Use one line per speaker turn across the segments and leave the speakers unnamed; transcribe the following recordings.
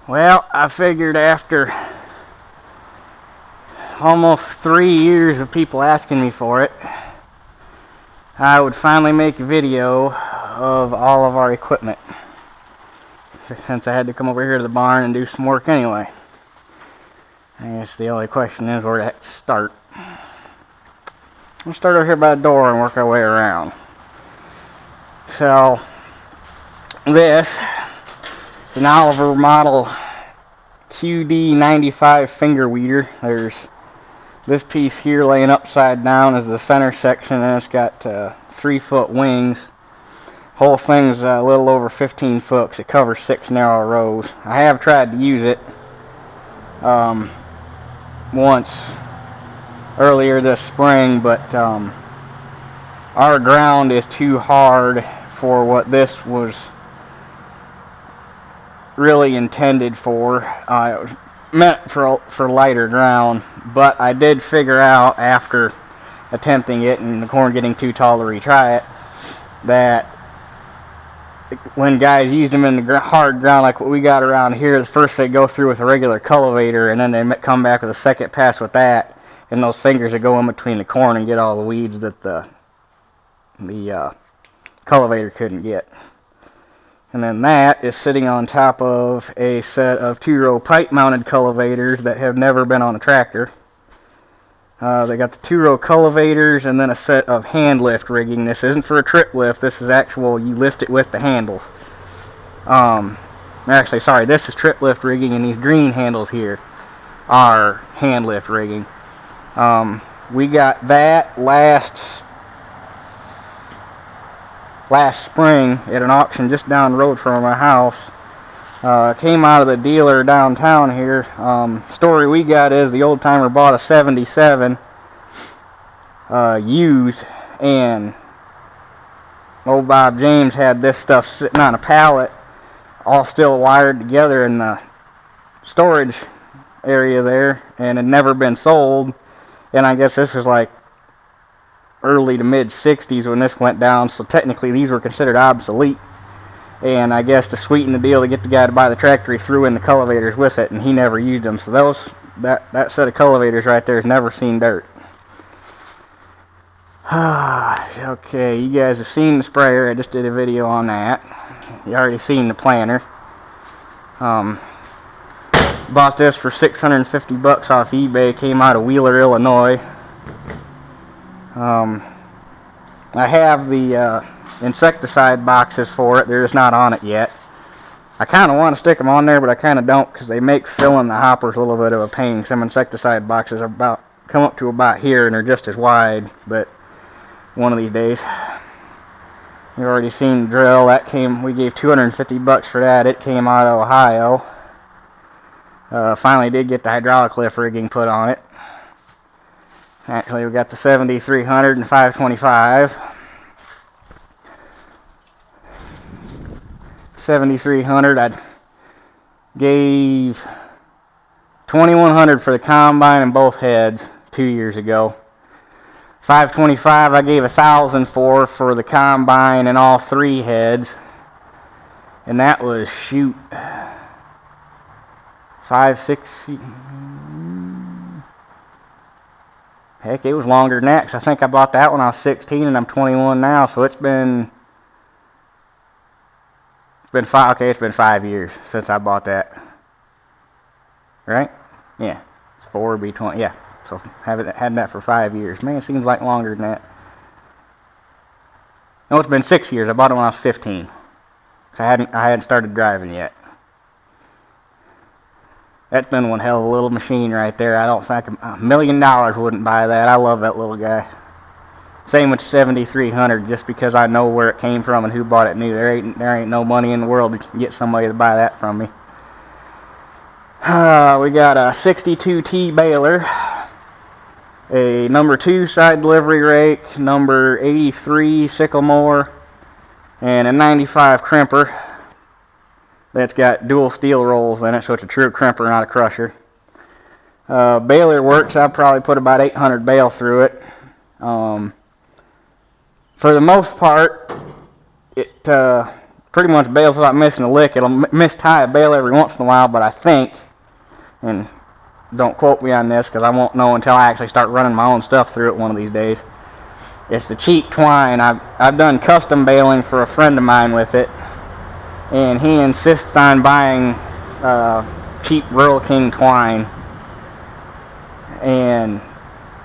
Well, I figured after almost 3 years of people asking me for it, I would finally make a video of all of our equipment, since I had to come over here to the barn and do some work anyway. I guess the only question is where to start. We'll start over here by the door and work our way around. So, this is an Oliver model QD95 finger weeder. There's this piece here laying upside down is the center section, and it's got 3-foot wings. Whole thing's a little over 15 foot because it covers 6 narrow rows. I have tried to use it once earlier this spring, but our ground is too hard for what this was really intended for. It was meant for lighter ground, but I did figure out after attempting it and the corn getting too tall to retry it that when guys used them in the hard ground like what we got around here, first they go through with a regular cultivator and then they come back with a second pass with that, and those fingers that go in between the corn and get all the weeds that the cultivator couldn't get. And then that is sitting on top of a set of 2-row pipe mounted cultivators that have never been on a tractor. They got the 2-row cultivators and then a set of hand lift rigging. This isn't for a trip lift, this is actual, you lift it with the handles. Actually, sorry, this is trip lift rigging, and these green handles here are hand lift rigging. We got that last spring at an auction just down the road from my house. Came out of the dealer downtown here. Story we got is the old timer bought a 77 used, and old Bob James had this stuff sitting on a pallet, all still wired together in the storage area there, and had never been sold. And I guess this was like early to mid 60s when this went down, so technically these were considered obsolete. And I guess to sweeten the deal, to get the guy to buy the tractor, he threw in the cultivators with it, and he never used them. So that set of cultivators right there has never seen dirt. Okay, you guys have seen the sprayer. I just did a video on that. You already seen the planter. Bought this for $650 off eBay. Came out of Wheeler, Illinois. I have the insecticide boxes for it. They're just not on it yet. I kind of want to stick them on there, but I kind of don't, because they make filling the hoppers a little bit of a pain. Some insecticide boxes are come up to about here, and they're just as wide. But one of these days, you've already seen the drill. That came. We gave $250 for that. It came out of Ohio. Finally did get the hydraulic lift rigging put on it. Actually, we got the 7300 and 525. 7300, I gave $2,100 for the combine and both heads 2 years ago. 525, I gave $1,000 for the combine and all 3 heads, and that was 5, 6. Heck, it was longer than that, 'cause I think I bought that when I was 16 and I'm 21 now, so it's been 5 years since I bought that. Right? Yeah. 4 would be 20. Yeah. So had that for 5 years. Man, it seems like longer than that. No, it's been 6 years. I bought it when I was 15. So I hadn't started driving yet. That's been one hell of a little machine right there. I don't think $1 million wouldn't buy that. I love that little guy. Same with 7300, just because I know where it came from and who bought it new. There ain't no money in the world to get somebody to buy that from me. We got a 62T baler, a number 2 side delivery rake, number 83 sickle mower, and a 95 crimper that's got dual steel rolls in it, so it's a true crimper, not a crusher. Baler works. I've probably put about 800 bale through it. For the most part, it pretty much bales without missing a lick. It'll mistie a bale every once in a while, but I think, and don't quote me on this because I won't know until I actually start running my own stuff through it one of these days. It's the cheap twine. I've done custom baling for a friend of mine with it, and he insists on buying cheap Rural King twine, and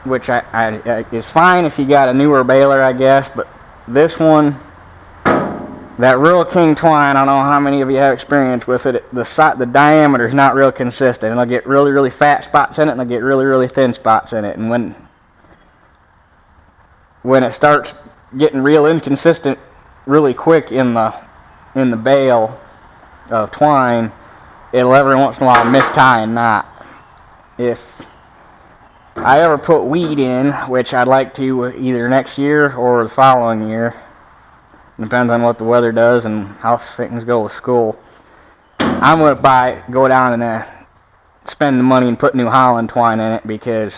which is fine if you got a newer baler, I guess, but this one, that Rural King twine, I don't know how many of you have experience with it. The diameter is not real consistent. It'll get really, really fat spots in it, and it'll get really, really thin spots in it. And when it starts getting real inconsistent really quick in the bale of twine, it'll every once in a while mistie and knot. If I ever put wheat in, which I'd like to either next year or the following year, depends on what the weather does and how things go with school, I'm going to go down and spend the money and put New Holland twine in it, because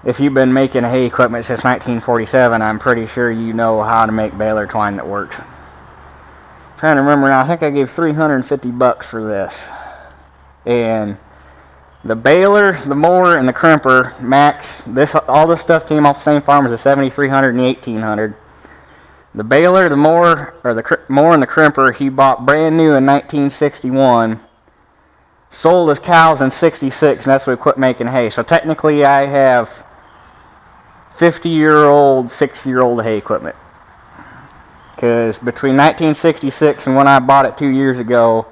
if you've been making hay equipment since 1947, I'm pretty sure you know how to make baler twine that works. I'm trying to remember now, I think I gave $350 for this. And the baler, the mower, and the crimper, Max, all this stuff came off the same farm as the 7300 and the 1800. The baler, the mower, or the mower and the crimper, he bought brand new in 1961. Sold his cows in 66, and that's when we quit making hay. So technically I have 50-year-old, 6-year-old hay equipment. Because between 1966 and when I bought it 2 years ago,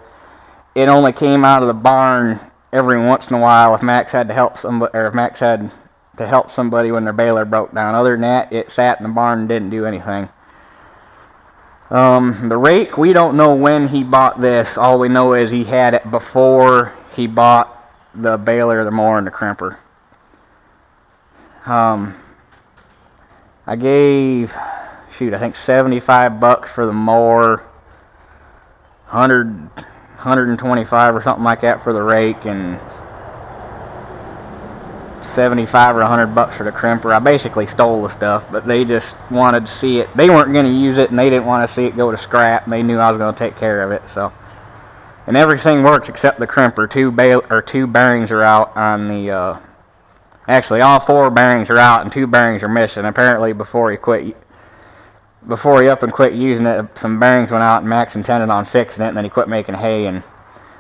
it only came out of the barn every once in a while if Max had to help somebody, or if Max had to help somebody when their baler broke down. Other than that, it sat in the barn and didn't do anything. The rake, we don't know when he bought this. All we know is he had it before he bought the baler, the mower, and the crimper. I gave, I think $75 for the mower, 125 or something like that for the rake, and 75 or $100 for the crimper. I basically stole the stuff, but they just wanted to see it. They weren't going to use it, and they didn't want to see it go to scrap, and they knew I was going to take care of it. So, and everything works except the crimper. Two bearings are out on the. Actually, all 4 bearings are out, and 2 bearings are missing. Apparently, before he up and quit using it, some bearings went out, and Max intended on fixing it, and then he quit making hay, and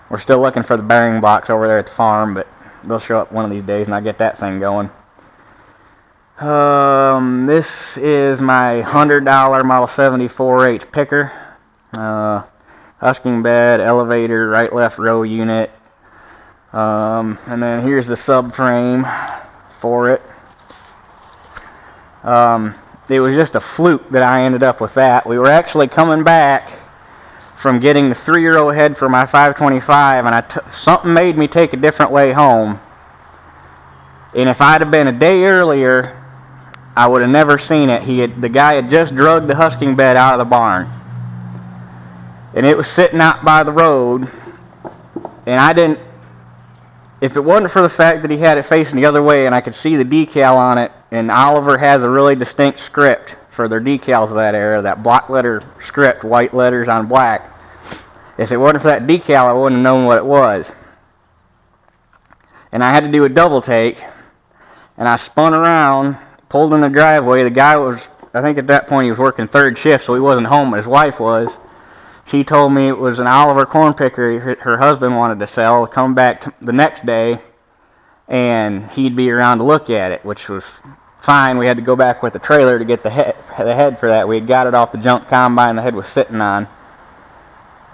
we're still looking for the bearing box over there at the farm, but they'll show up one of these days, and I'll get that thing going. This is my $100 Model 74H picker. Husking bed, elevator, right-left row unit. And then here's the subframe for it. It was just a fluke that I ended up with that. We were actually coming back from getting the 3-year-old head for my 525, and something made me take a different way home. And if I'd have been a day earlier, I would have never seen it. The guy had just drugged the husking bed out of the barn, and it was sitting out by the road. And if it wasn't for the fact that he had it facing the other way, and I could see the decal on it, and Oliver has a really distinct script for their decals of that era, that block letter script, white letters on black. If it wasn't for that decal, I wouldn't have known what it was. And I had to do a double take, and I spun around, pulled in the driveway. The guy was, I think at that point he was working 3rd shift, so he wasn't home, but his wife was. She told me it was an Oliver corn picker her husband wanted to sell, come back the next day, and he'd be around to look at it, which was fine. We had to go back with the trailer to get the head for that. We had got it off the junk combine the head was sitting on,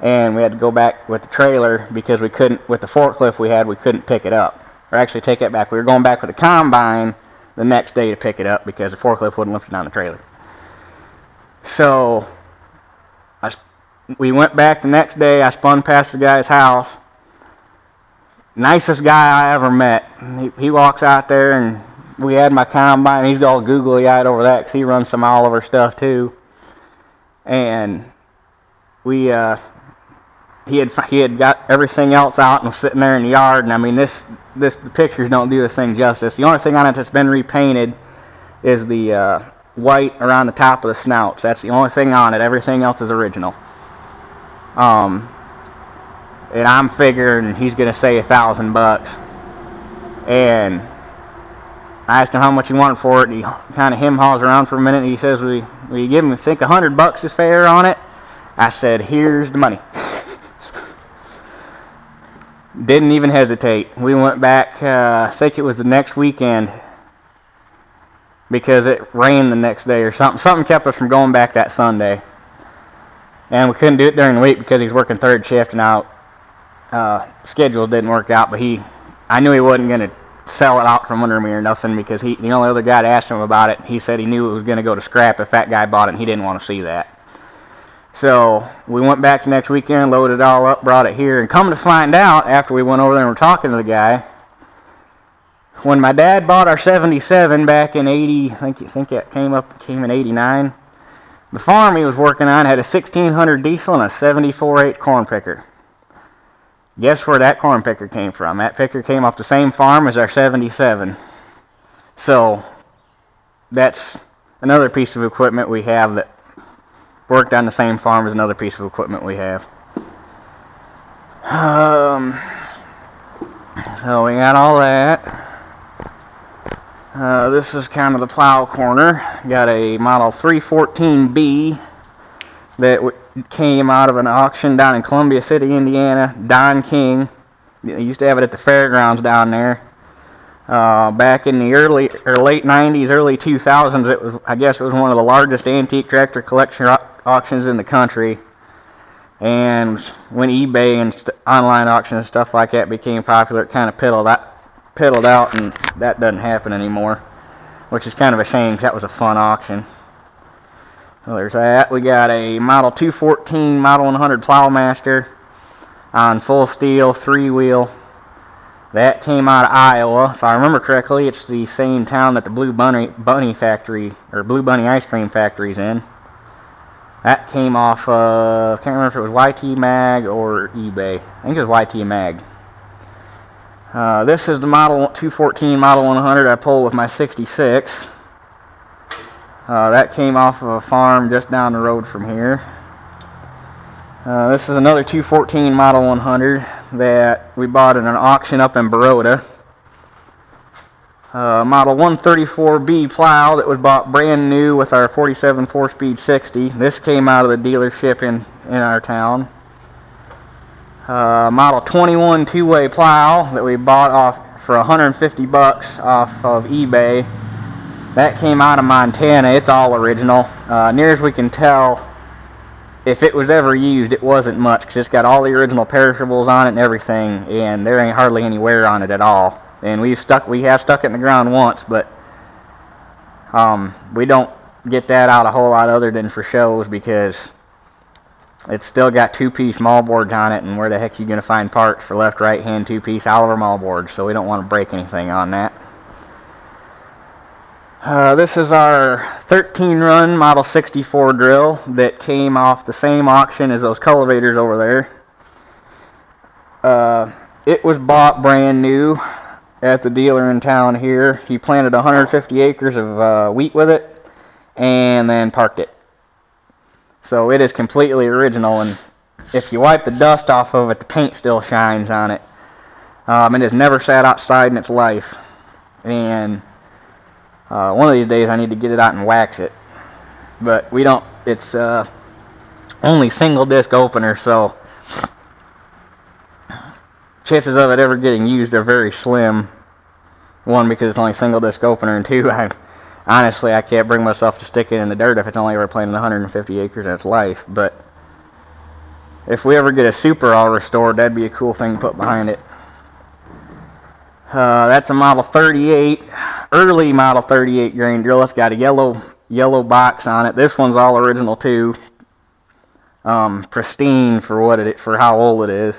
and we had to go back with the trailer because we couldn't, with the forklift we couldn't pick it up, or actually take it back. We were going back with the combine the next day to pick it up because the forklift wouldn't lift it on the trailer. So we went back the next day. I spun past the guy's house. Nicest guy I ever met. He walks out there, and we had my combine. He's all googly-eyed over that because he runs some Oliver stuff too. And he had got everything else out and was sitting there in the yard. And I mean, the pictures don't do this thing justice. The only thing on it that's been repainted is the white around the top of the snouts. That's the only thing on it. Everything else is original. And I'm figuring he's gonna say $1,000. And I asked him how much he wanted for it. He kind of hem-haws around for a minute, and he says, "Will you give him, think $100 is fair on it?" I said, "Here's the money." Didn't even hesitate. We went back, I think it was the next weekend, because it rained the next day or something. Something kept us from going back that Sunday. And we couldn't do it during the week because he was working third shift, and our schedules didn't work out. But I knew he wasn't going to sell it out from under me or nothing, because the only other guy that asked him about it, he said he knew it was going to go to scrap if that guy bought it, and he didn't want to see that. So we went back the next weekend, loaded it all up, brought it here, and come to find out, after we went over there and were talking to the guy, when my dad bought our 77 back in 80, I think it came in 89, the farm he was working on had a 1600 diesel and a 74/8 corn picker. Guess where that corn picker came from? That picker came off the same farm as our 77. So that's another piece of equipment we have that worked on the same farm as another piece of equipment we have. So we got all that. This is kind of the plow corner. Got a model 314B that came out of an auction down in Columbia City, Indiana. Don King. They used to have it at the fairgrounds down there. Back in the late 90s, early 2000s, I guess it was one of the largest antique tractor collection auctions in the country. And when eBay and online auctions and stuff like that became popular, it kind of piddled out, and that doesn't happen anymore, which is kind of a shame, because that was a fun auction. So there's that. We got a Model 214 Model 100 Plowmaster on full steel, 3-wheel. That came out of Iowa. If I remember correctly, it's the same town that the Blue Bunny factory, or Blue Bunny ice cream factory's in. That came off, I can't remember if it was YT Mag or eBay. I think it was YT Mag. This is the Model 214 Model 100 I pulled with my 66. That came off of a farm just down the road from here. This is another 214 Model 100 that we bought at an auction up in Baroda. Model 134B plow that was bought brand new with our 47 4-speed 60. This came out of the dealership in our town. Model 21 two-way plow that we bought off for $150 off of eBay. That came out of Montana. It's all original. Near as we can tell, if it was ever used, it wasn't much, because it's got all the original perishables on it and everything, and there ain't hardly any wear on it at all. And we have stuck it in the ground once, but we don't get that out a whole lot other than for shows, because it's still got 2-piece maulboards on it, and where the heck are you going to find parts for left, right hand 2-piece Oliver maulboards, so we don't want to break anything on that. This is our 13-run Model 64 drill that came off the same auction as those cultivators over there. It was bought brand new at the dealer in town here. He planted 150 acres of wheat with it and then parked it. So it is completely original, and if you wipe the dust off of it, the paint still shines on it. It has never sat outside in its life, and one of these days I need to get it out and wax it, but we don't. It's only single disc opener, so chances of it ever getting used are very slim. One, because it's only single disc opener, and two, honestly, I can't bring myself to stick it in the dirt if it's only ever planted 150 acres in its life. But if we ever get a Super all restored, that'd be a cool thing to put behind it. That's a Model 38, early Model 38 grain drill. It's got a yellow box on it. This one's all original too. Pristine for how old it is.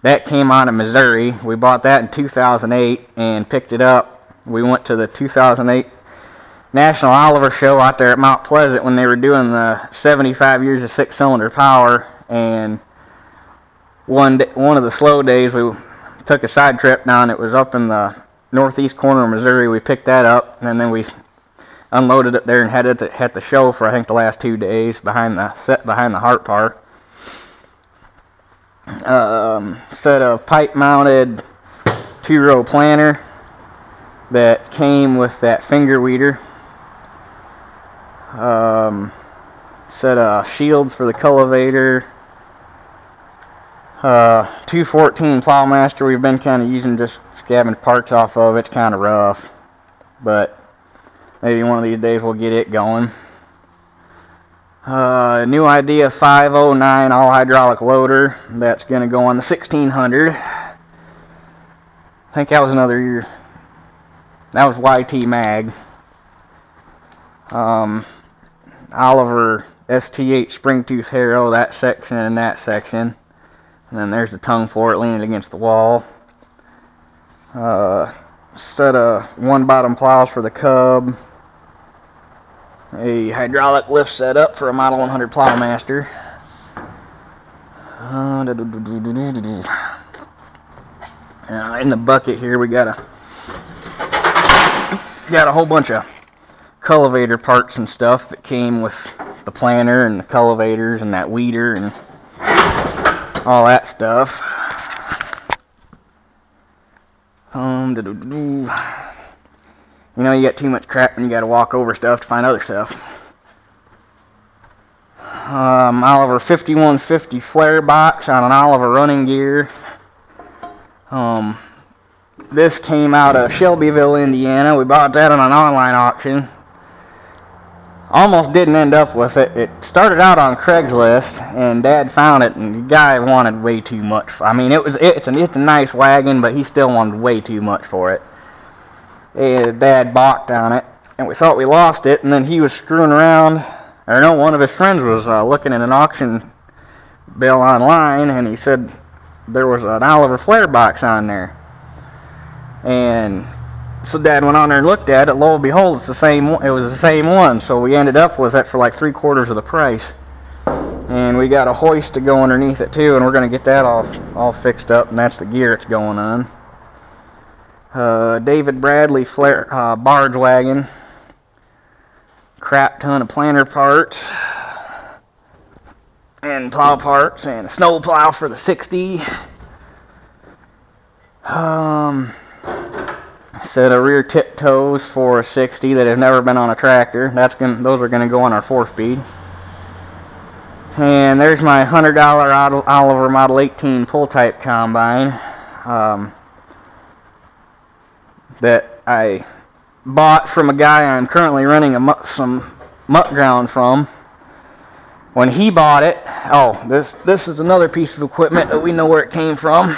That came out of Missouri. We bought that in 2008 and picked it up. We went to the 2008 National Oliver Show out there at Mount Pleasant when they were doing the 75 years of 6-cylinder power, and one of the slow days we took a side trip down. It was up in the northeast corner of Missouri. We picked that up, and then we unloaded it there and had it at the show for I think the last 2 days behind the Hart Park. Set of pipe mounted 2-row planter that came with that finger weeder. Set of shields for the cultivator. 214 Plowmaster we've been kind of using, just scavenged parts off of. It's kind of rough, but maybe one of these days we'll get it going. New Idea 509 all hydraulic loader that's going to go on the 1600. I think that was another year. That was YT Mag. Oliver ST8 spring tooth harrow, that section and that section. And then there's the tongue for it leaning against the wall. Set of 1 bottom plows for the Cub. A hydraulic lift setup for a Model 100 Plowmaster. In the bucket here we got a whole bunch of cultivator parts and stuff that came with the planter and the cultivators and that weeder and all that stuff. You know, you get too much crap and you gotta walk over stuff to find other stuff. Oliver 5150 flare box on an Oliver running gear. This came out of Shelbyville, Indiana. We bought that on an online auction. Almost didn't end up with it. It started out on Craigslist, and Dad found it, and the guy wanted way too much. I mean, it's a nice wagon, but he still wanted way too much for it. And Dad balked on it, and we thought we lost it. And then he was screwing around. Or no, one of his friends was looking at an auction bill online, and he said there was an Oliver flare box on there. And so Dad went on there and looked at it. Lo and behold, it was the same one. So we ended up with it for like 3/4 of the price. And we got a hoist to go underneath it too, and we're going to get that all fixed up, and that's the gear it's going on. David Bradley flare barge wagon. Crap ton of planter parts. And plow parts, and a snow plow for the 60. Set of rear tip toes for a 60 that have never been on a tractor. Those are going to go on our 4-speed. And there's my $100 Oliver Model 18 pull type combine that I bought from a guy I'm currently running some muck ground from. When he bought it, this is another piece of equipment that we know where it came from.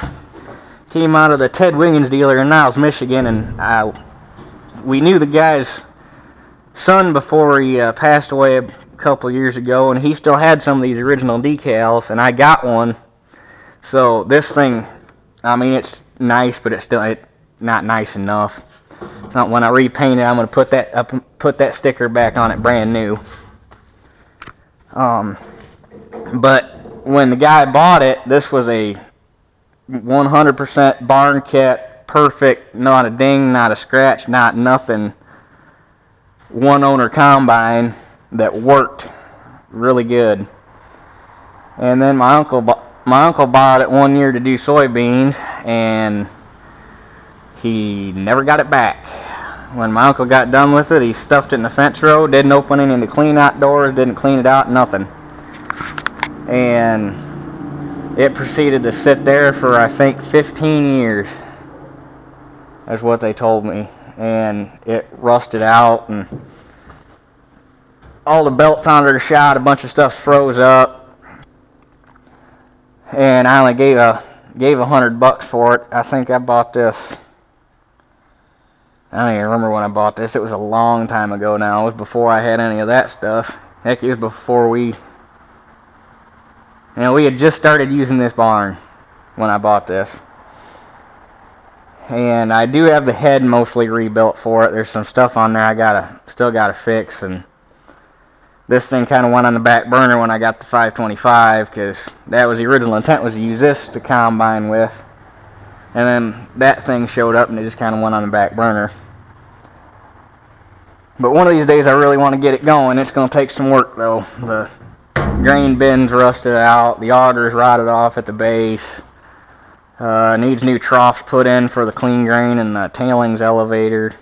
Came out of the Ted Wiggins dealer in Niles, Michigan, and we knew the guy's son before he passed away a couple years ago, and he still had some of these original decals, and I got one. So this thing, I mean, it's nice, but it's still not nice enough. It's not. When I repaint it, I'm going to put that sticker back on it brand new. But when the guy bought it, this was a 100% barn kept, perfect, not a ding, not a scratch, not nothing, one owner combine that worked really good. And then my uncle bought it one year to do soybeans, and he never got it back. When my uncle got done with it, he stuffed it in the fence row, didn't open any of the clean out doors, didn't clean it out, nothing. And it proceeded to sit there for, I think, 15 years. That's what they told me. And it rusted out, and all the belts on it are shot, a bunch of stuff froze up. And I only gave $100 for it. I think I bought this. I don't even remember when I bought this. It was a long time ago now. It was before I had any of that stuff. Heck, it was before we had just started using this barn when I bought this. And I do have the head mostly rebuilt for it. There's some stuff on there I still gotta fix, and this thing kind of went on the back burner when I got the 525, because that was the original intent, was to use this to combine with. And then that thing showed up and it just kind of went on the back burner. But one of these days I really want to get it going. It's going to take some work though. The grain bin's rusted out, the auger's rotted off at the base. Needs new troughs put in for the clean grain and the tailings elevator.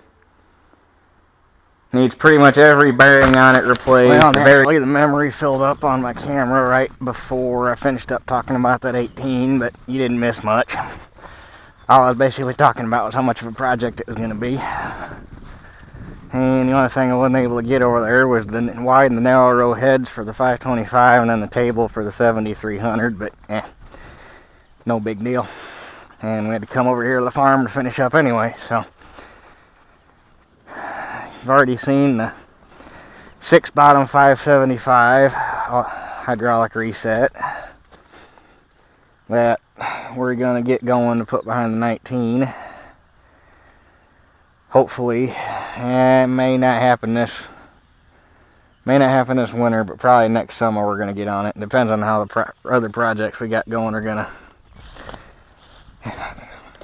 Needs pretty much every bearing on it replaced. Well, naturally the memory filled up on my camera right before I finished up talking about that 18, but you didn't miss much. All I was basically talking about was how much of a project it was going to be. And the only thing I wasn't able to get over there was widen the narrow row heads for the 525 and then the table for the 7300, but no big deal. And we had to come over here to the farm to finish up anyway, so. You've already seen the 6 bottom 575 hydraulic reset that we're going to get going to put behind the 19. Hopefully, it may not happen this winter, but probably next summer we're going to get on it. Depends on how the other projects we got going are going to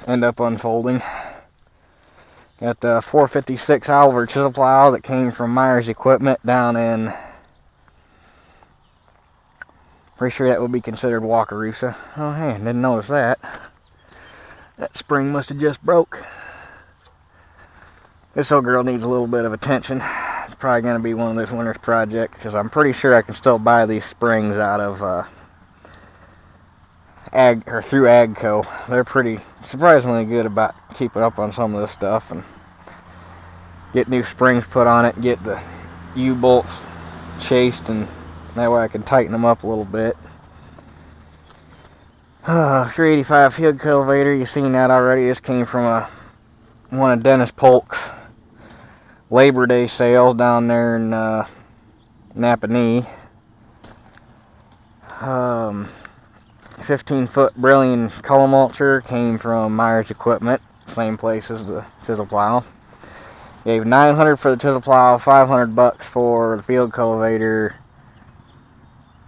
end up unfolding. Got the 456 Oliver chisel plow that came from Myers Equipment down in, pretty sure that would be considered Wakarusa. Oh hey, didn't notice that. That spring must have just broke. This old girl needs a little bit of attention. It's probably going to be one of this winter's projects, because I'm pretty sure I can still buy these springs out of through Agco. They're pretty surprisingly good about keeping up on some of this stuff and get new springs put on it and get the U-bolts chased, and that way I can tighten them up a little bit. 385 field cultivator, you've seen that already. This came from one of Dennis Polk's Labor Day sales down there in Napanee. 15-foot Brilliant column mulcher came from Myers Equipment, same place as the chisel plow. Gave $900 for the chisel plow, $500 for the field cultivator,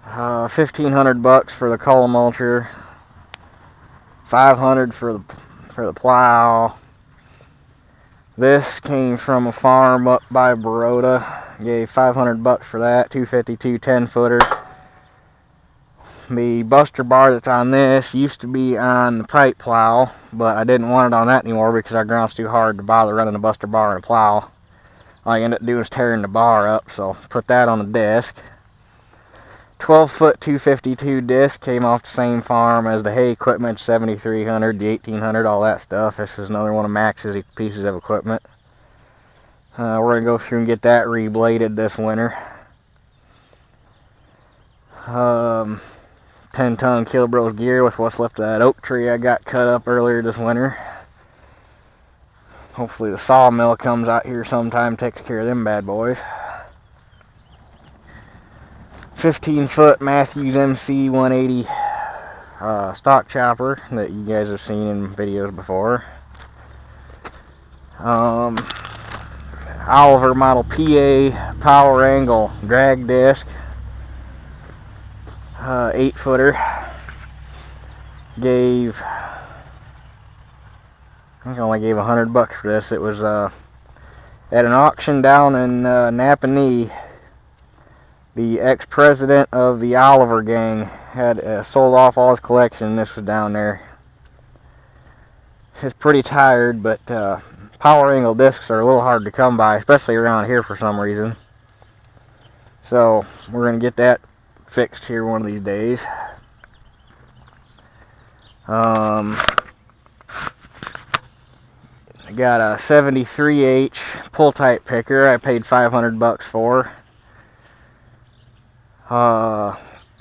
$1,500 for the column mulcher, $500 for the plow. This came from a farm up by Baroda. Gave $500 for that, $252 10-footer. The buster bar that's on this used to be on the pipe plow, but I didn't want it on that anymore because our ground's too hard to bother running a buster bar and a plow. All I ended up doing is tearing the bar up, so put that on the disc. 12-foot 252 disc came off the same farm as the hay equipment, 7300, the 1800, all that stuff. This is another one of Max's pieces of equipment. We're going to go through and get that rebladed this winter. 10-ton Kilbros gear with what's left of that oak tree I got cut up earlier this winter. Hopefully the sawmill comes out here sometime, takes care of them bad boys. 15-foot Matthews MC 180 stock chopper that you guys have seen in videos before. Oliver Model PA power angle drag disc. 8-footer. I think I only gave $100 for this. It was at an auction down in Napanee. The ex-president of the Oliver gang had sold off all his collection. This was down there. It's pretty tired, but power angle discs are a little hard to come by, especially around here for some reason. So we're going to get that fixed here one of these days. I got a 73H pull type picker I paid $500 for.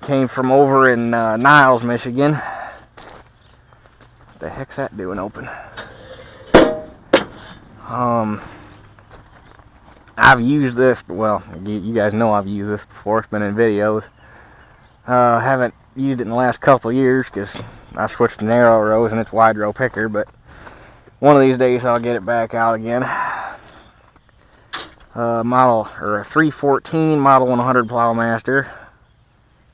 Came from over in Niles, Michigan. What the heck's that doing open? I've used this, well, you guys know I've used this before. It's been in videos. Haven't used it in the last couple of years because I switched to narrow rows and it's wide row picker, but one of these days I'll get it back out again. A 314 Model 100 Plowmaster,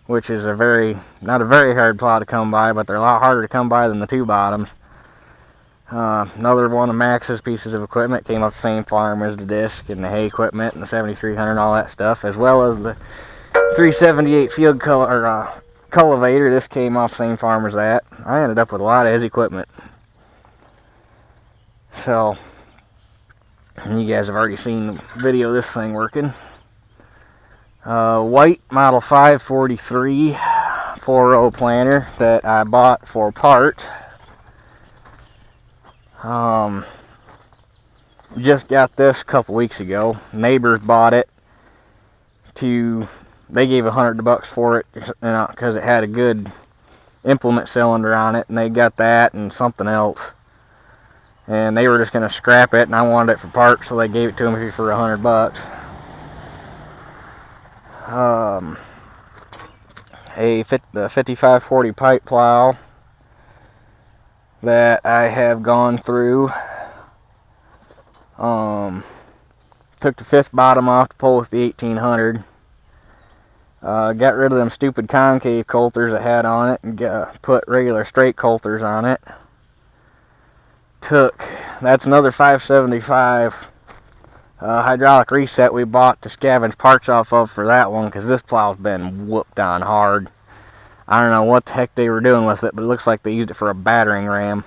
which is not a very hard plow to come by, but they're a lot harder to come by than the 2 bottoms. Another one of Max's pieces of equipment came off the same farm as the disc and the hay equipment and the 7300 and all that stuff, as well as the 378 field cultivator. This came off the same farm as that. I ended up with a lot of his equipment. So, you guys have already seen the video of this thing working. White model 543 4-row planter that I bought for part. Just got this a couple weeks ago. Neighbors bought it they gave $100 for it, because it had a good implement cylinder on it, and they got that and something else, and they were just going to scrap it, and I wanted it for parts, so they gave it to me for $100. The 5540 pipe plow that I have gone through. Took the fifth bottom off to pull with the 1800. Got rid of them stupid concave coulters it had on it and put regular straight coulters on it. That's another 575 hydraulic reset we bought to scavenge parts off of for that one, because this plow's been whooped on hard. I don't know what the heck they were doing with it, but it looks like they used it for a battering ram.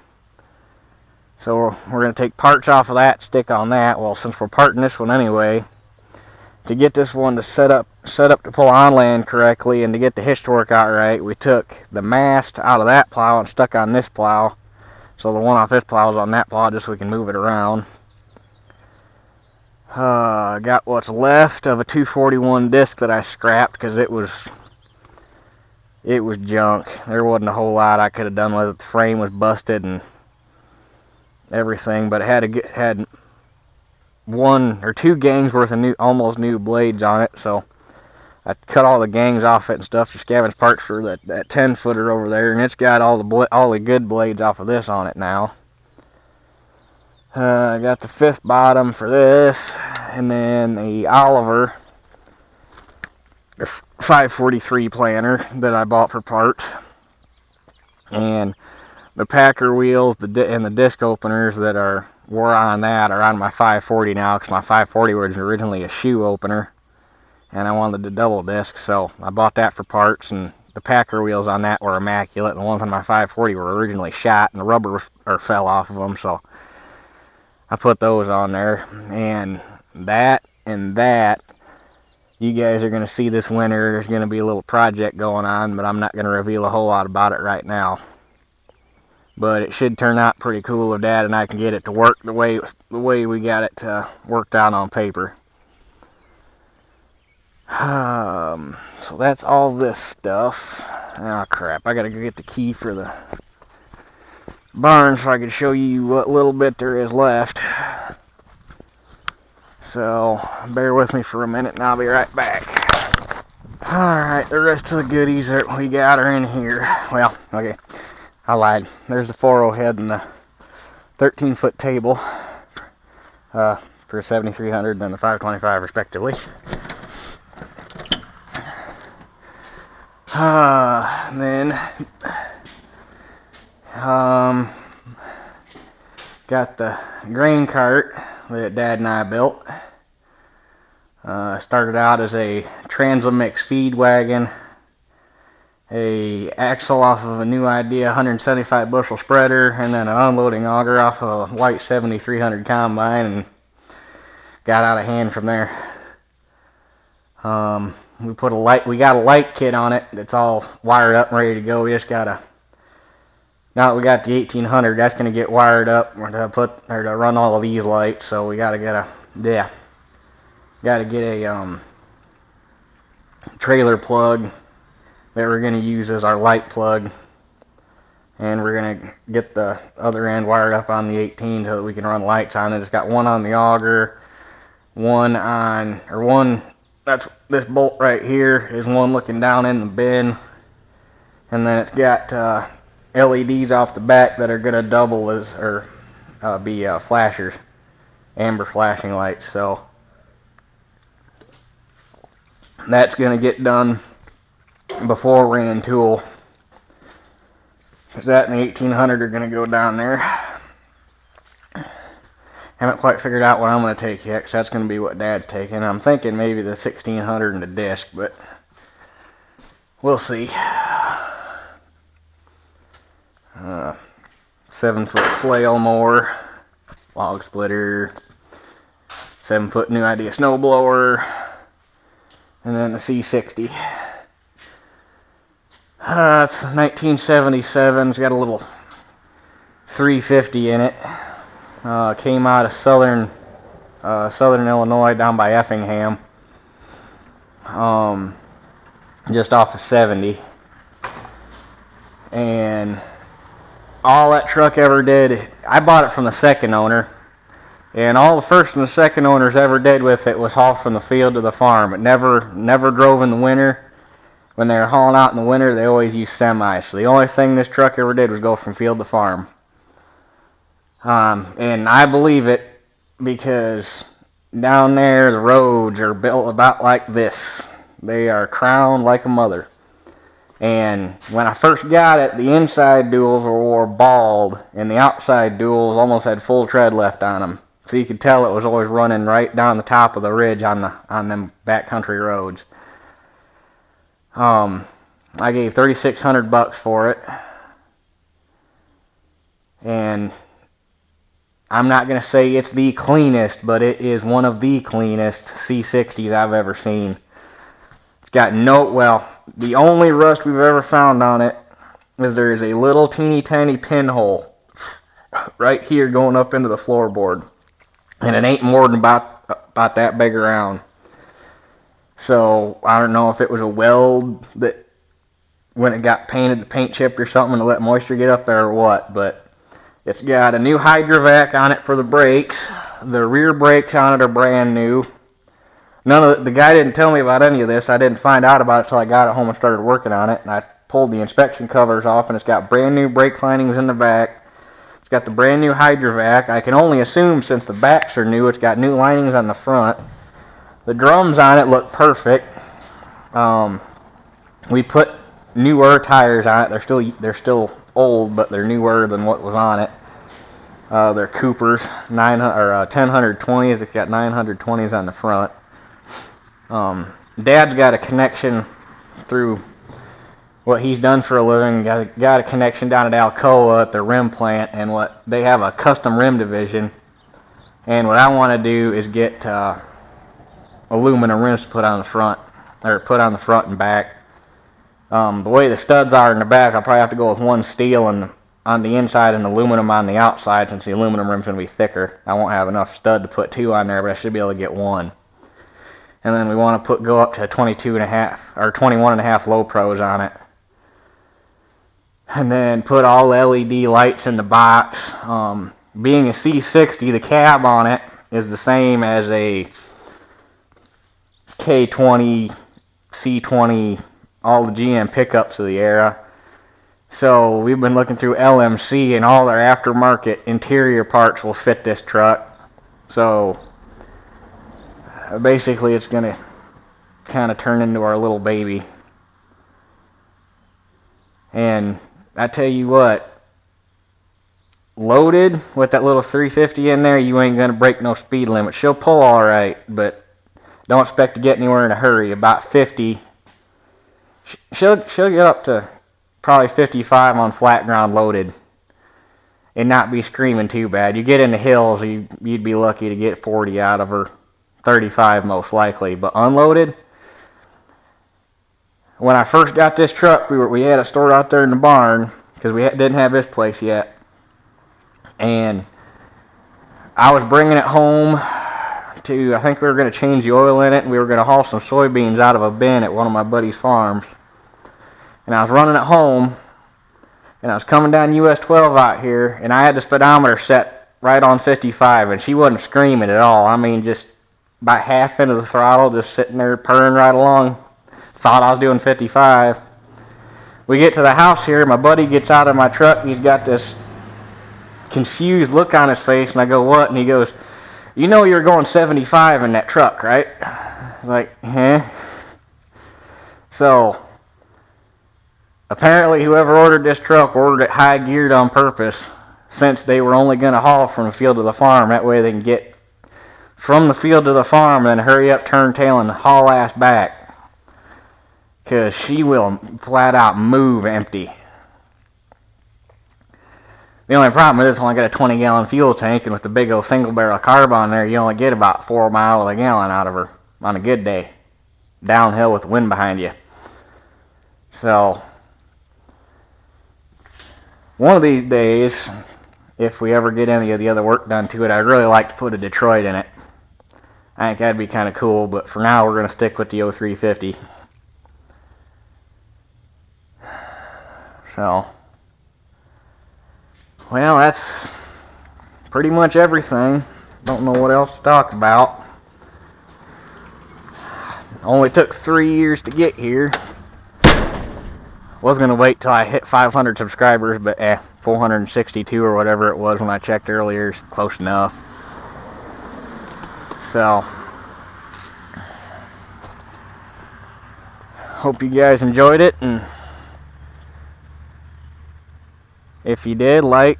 So we're going to take parts off of that, stick on that. Well, since we're parting this one anyway, to get this one to set up to pull on land correctly and to get the hitch to work out right, we took the mast out of that plow and stuck on this plow. So the one off this plow is on that plow, just so we can move it around. Got what's left of a 241 disc that I scrapped because it was junk. There wasn't a whole lot I could have done with it. The frame was busted and everything, but it had one or two gangs worth of almost new blades on it, so I cut all the gangs off it and stuff to scavenge parts for that 10-footer over there, and it's got all the good blades off of this on it now. I got the fifth bottom for this, and then the Oliver 543 planter that I bought for parts, and the Packer wheels and the disc openers that were on that are on my 540 now, because my 540 was originally a shoe opener and I wanted the double disc, so I bought that for parts. And the Packer wheels on that were immaculate, and the ones on my 540 were originally shot and the rubber fell off of them, so I put those on there. And that you guys are going to see this winter. There's going to be a little project going on, but I'm not going to reveal a whole lot about it right now. But it should turn out pretty cool if Dad and I can get it to work the way we got it worked out on paper. So that's all this stuff. Oh crap, I gotta go get the key for the barn so I can show you what little bit there is left. So bear with me for a minute and I'll be right back. Alright, the rest of the goodies that we got are in here. Well, okay, I lied. There's the 4-0 head and the 13-foot table for 7300 and the 525 respectively. Then got the grain cart that Dad and I built. Started out as a Transamix feed wagon, a axle off of a New Idea 175 bushel spreader, and then an unloading auger off of a white 7300 combine, and got out of hand from there. We got a light kit on it that's all wired up and ready to go. We just gotta, now that we got the 1800, that's gonna get wired up to run all of these lights. So we gotta get a trailer plug that we're gonna use as our light plug, and we're gonna get the other end wired up on the 18 so that we can run lights on it. It's got one on the auger, that's this bolt right here is one looking down in the bin, and then it's got LEDs off the back that are gonna double as be flashers, amber flashing lights. So that's gonna get done before ring and tool, because that and the 1800 are gonna go down there. Haven't quite figured out what I'm going to take yet, because that's going to be what Dad's taking. I'm thinking maybe the 1600 and the disc, but we'll see. 7-foot flail mower, log splitter, 7-foot New Idea snowblower, and then the C60. It's 1977. It's got a little 350 in it. Came out of southern Illinois, down by Effingham, just off of 70. And all that truck ever did, I bought it from the second owner, and all the first and the second owners ever did with it was haul from the field to the farm. It never drove in the winter. When they were hauling out in the winter, they always used semis. So the only thing this truck ever did was go from field to farm. And I believe it, because down there the roads are built about like this. They are crowned like a mother. And when I first got it, the inside duals were bald, and the outside duals almost had full tread left on them. So you could tell it was always running right down the top of the ridge on them backcountry roads. I gave $3,600 for it, and I'm not going to say it's the cleanest, but it is one of the cleanest C60s I've ever seen. It's got the only rust we've ever found on it is there's a little teeny tiny pinhole right here going up into the floorboard, and it ain't more than about that big around. So I don't know if it was a weld that when it got painted, the paint chipped or something to let moisture get up there or what, but it's got a new hydrovac on it for the brakes. The rear brakes on it are brand new. The guy didn't tell me about any of this. I didn't find out about it until I got it home and started working on it, and I pulled the inspection covers off, and it's got brand new brake linings in the back. It's got the brand new hydrovac. I can only assume, since the backs are new, it's got new linings on the front. The drums on it look perfect. We put newer tires on it. They're still old, but they're newer than what was on it. They're Coopers 1020s. It's got 920s on the front. Dad's got a connection through what he's done for a living. Got a connection down at Alcoa at the rim plant, and they have a custom rim division. And what I want to do is get aluminum rims put on the front and back. The way the studs are in the back, I'll probably have to go with one steel on the inside and aluminum on the outside, since the aluminum rim's going to be thicker. I won't have enough stud to put two on there, but I should be able to get one. And then we want to go up to 22.5 or 21.5 low pros on it. And then put all LED lights in the box. Being a C60, the cab on it is the same as a K20, C20, all the GM pickups of the era. So we've been looking through LMC, and all their aftermarket interior parts will fit this truck. So basically it's going to kind of turn into our little baby. And I tell you what, loaded with that little 350 in there, you ain't going to break no speed limit. She'll pull all right, but don't expect to get anywhere in a hurry. About 50. She'll get up to probably 55 on flat ground loaded and not be screaming too bad. You get in the hills, you'd be lucky to get 40 out of her. 35 most likely. But unloaded, when I first got this truck, we had it stored out there in the barn because we didn't have this place yet. And I was bringing it home I think we were going to change the oil in it, and we were going to haul some soybeans out of a bin at one of my buddy's farms. And I was running it home, and I was coming down US 12 out here, and I had the speedometer set right on 55, and she wasn't screaming at all. I mean, just about half into the throttle, just sitting there purring right along. Thought I was doing 55. We get to the house here, my buddy gets out of my truck, and he's got this confused look on his face, and I go, "What?" And he goes, "You know you're going 75 in that truck, right?" I was like, "Huh?" So apparently whoever ordered this truck ordered it high geared on purpose, since they were only going to haul from the field to the farm. That way they can get from the field to the farm and then hurry up, turn tail, and haul ass back. Because she will flat out move empty. The only problem is it's only got a 20-gallon fuel tank, and with the big old single barrel carb on there, you only get about 4 miles a gallon out of her on a good day. Downhill with wind behind you. So, one of these days, if we ever get any of the other work done to it, I'd really like to put a Detroit in it. I think that'd be kind of cool, but for now we're going to stick with the 0350. So, well, that's pretty much everything. Don't know what else to talk about. Only took 3 years to get here. Was going to wait till I hit 500 subscribers, but 462 or whatever it was when I checked earlier is close enough. So, hope you guys enjoyed it, and if you did, like,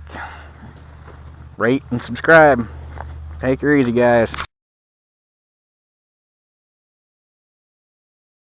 rate, and subscribe. Take her easy, guys.